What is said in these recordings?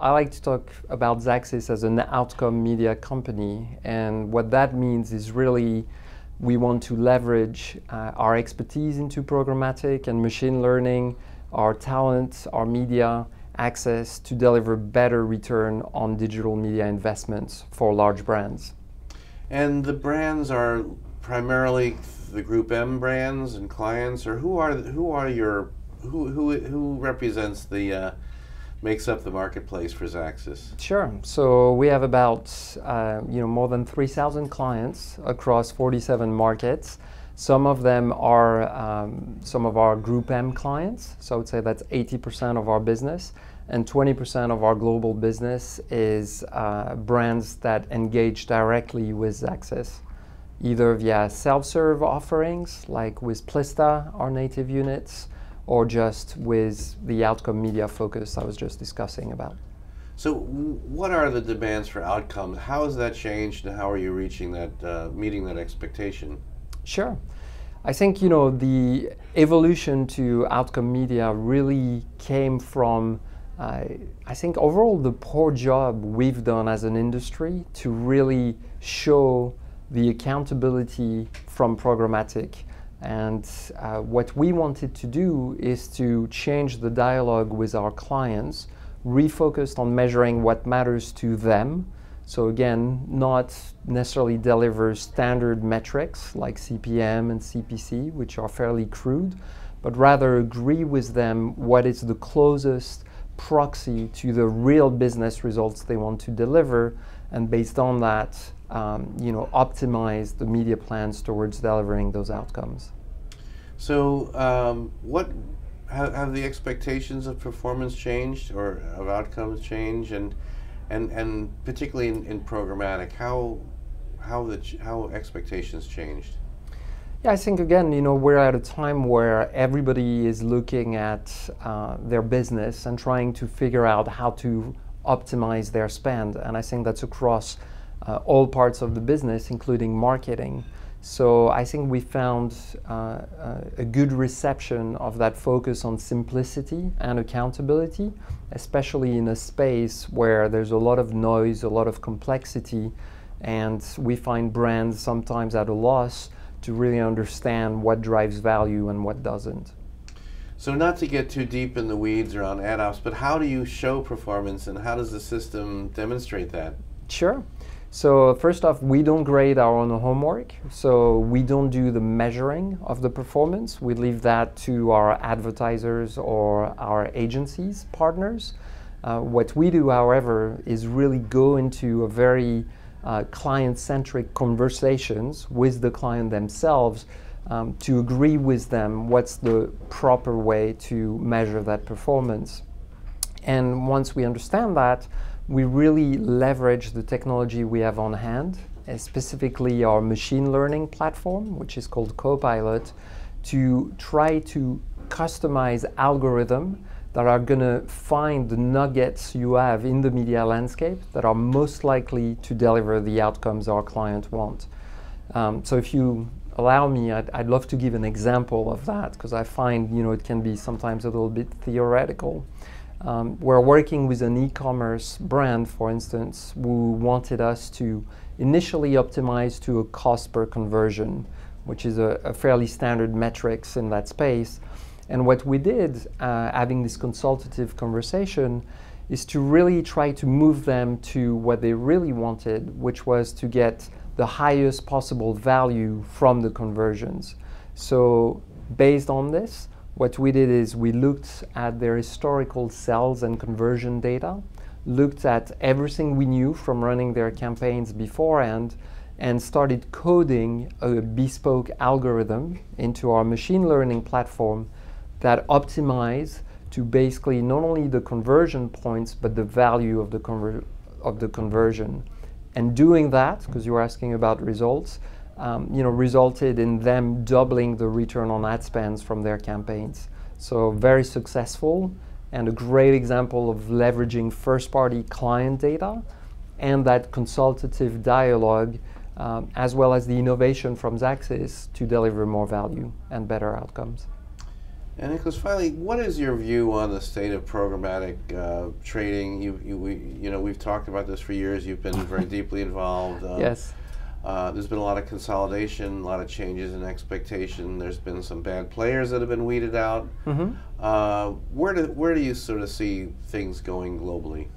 I like to talk about Xaxis as an outcome media company, and what that means is really we want to leverage our expertise into programmatic and machine learning, our talent, our media access to deliver better return on digital media investments for large brands. And the brands are primarily the GroupM brands and clients, or who represents the makes up the marketplace for Xaxis? Sure. So we have about more than 3,000 clients across 47 markets. Some of them are some of our GroupM clients. So I would say that's 80% of our business, and 20% of our global business is brands that engage directly with Xaxis, either via self-serve offerings like with Plista, our native units, or just with the outcome media focus I was just discussing about. So what are the demands for outcomes? How has that changed, and how are you reaching that, meeting that expectation? Sure. I think the evolution to outcome media really came from I think overall the poor job we've done as an industry to really show the accountability from programmatic. And what we wanted to do is to change the dialogue with our clients, refocused on measuring what matters to them. So again, not necessarily deliver standard metrics like CPM and CPC, which are fairly crude, but rather agree with them what is the closest proxy to the real business results they want to deliver, and based on that, optimize the media plans towards delivering those outcomes. So, what have the expectations of performance changed, or of outcomes changed, and particularly in programmatic, how expectations changed? Yeah, I think again, we're at a time where everybody is looking at their business and trying to figure out how to optimize their spend, and I think that's across all parts of the business, including marketing. So I think we found a good reception of that focus on simplicity and accountability, especially in a space where there's a lot of noise, a lot of complexity, and we find brands sometimes at a loss to really understand what drives value and what doesn't. So not to get too deep in the weeds around ad ops, but how do you show performance, and how does the system demonstrate that? Sure. So first off, we don't grade our own homework, so we don't do the measuring of the performance. We leave that to our advertisers or our agencies partners. What we do, however, is really go into a very client-centric conversations with the client themselves to agree with them what's the proper way to measure that performance. And once we understand that, we really leverage the technology we have on hand, specifically our machine learning platform, which is called Copilot, to try to customize algorithms that are going to find the nuggets you have in the media landscape that are most likely to deliver the outcomes our clients want. So if you allow me, I'd love to give an example of that, because I find it can be sometimes a little bit theoretical. We're working with an e-commerce brand, for instance, who wanted us to initially optimize to a cost per conversion, which is a fairly standard metrics in that space. And what we did, having this consultative conversation, is to really try to move them to what they really wanted, which was to get the highest possible value from the conversions. So based on this, what we did is we looked at their historical sales and conversion data, looked at everything we knew from running their campaigns beforehand, and started coding a bespoke algorithm into our machine learning platform that optimize to basically not only the conversion points, but the value of the conversion. And doing that, because you were asking about results, resulted in them doubling the return on ad spends from their campaigns. So very successful, and a great example of leveraging first-party client data and that consultative dialogue, as well as the innovation from Xaxis to deliver more value and better outcomes. And Nicolas, finally, what is your view on the state of programmatic trading? We've talked about this for years. You've been very deeply involved. Yes. There's been a lot of consolidation, a lot of changes in expectation. There's been some bad players that have been weeded out. Where do you sort of see things going globally?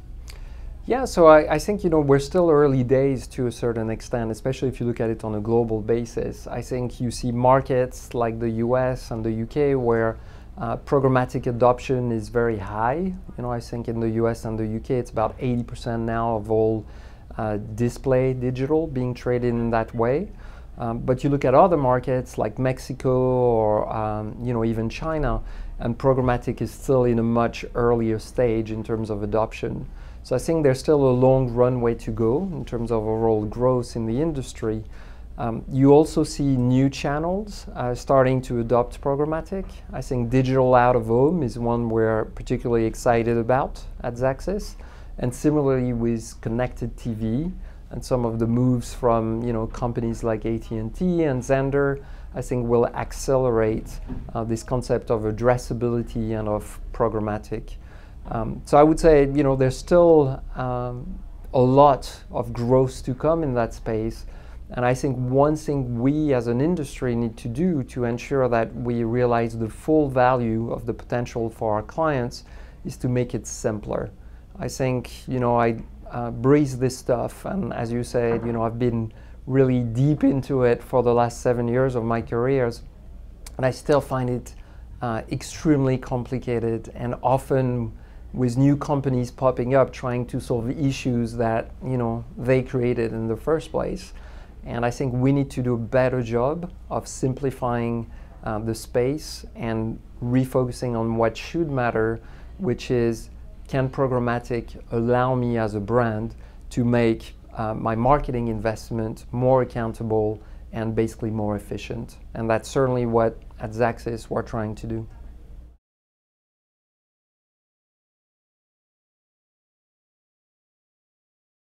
Yeah, so I think we're still early days to a certain extent, especially if you look at it on a global basis. I think you see markets like the US and the UK where programmatic adoption is very high. I think in the US and the UK it's about 80% now of all display digital being traded in that way. But you look at other markets like Mexico or even China, and programmatic is still in a much earlier stage in terms of adoption. So I think there's still a long runway to go in terms of overall growth in the industry. You also see new channels starting to adopt programmatic. I think digital out of home is one we're particularly excited about at Xaxis. And similarly with connected TV and some of the moves from companies like AT&T and Xandr, I think will accelerate this concept of addressability and of programmatic. So I would say there's still a lot of growth to come in that space. And I think one thing we as an industry need to do to ensure that we realize the full value of the potential for our clients is to make it simpler. I think, I breathe this stuff, and as you said, I've been really deep into it for the last 7 years of my careers, and I still find it extremely complicated, and often with new companies popping up trying to solve issues that they created in the first place. And I think we need to do a better job of simplifying the space and refocusing on what should matter, which is, can programmatic allow me as a brand to make my marketing investment more accountable and basically more efficient? And that's certainly what at Xaxis we're trying to do.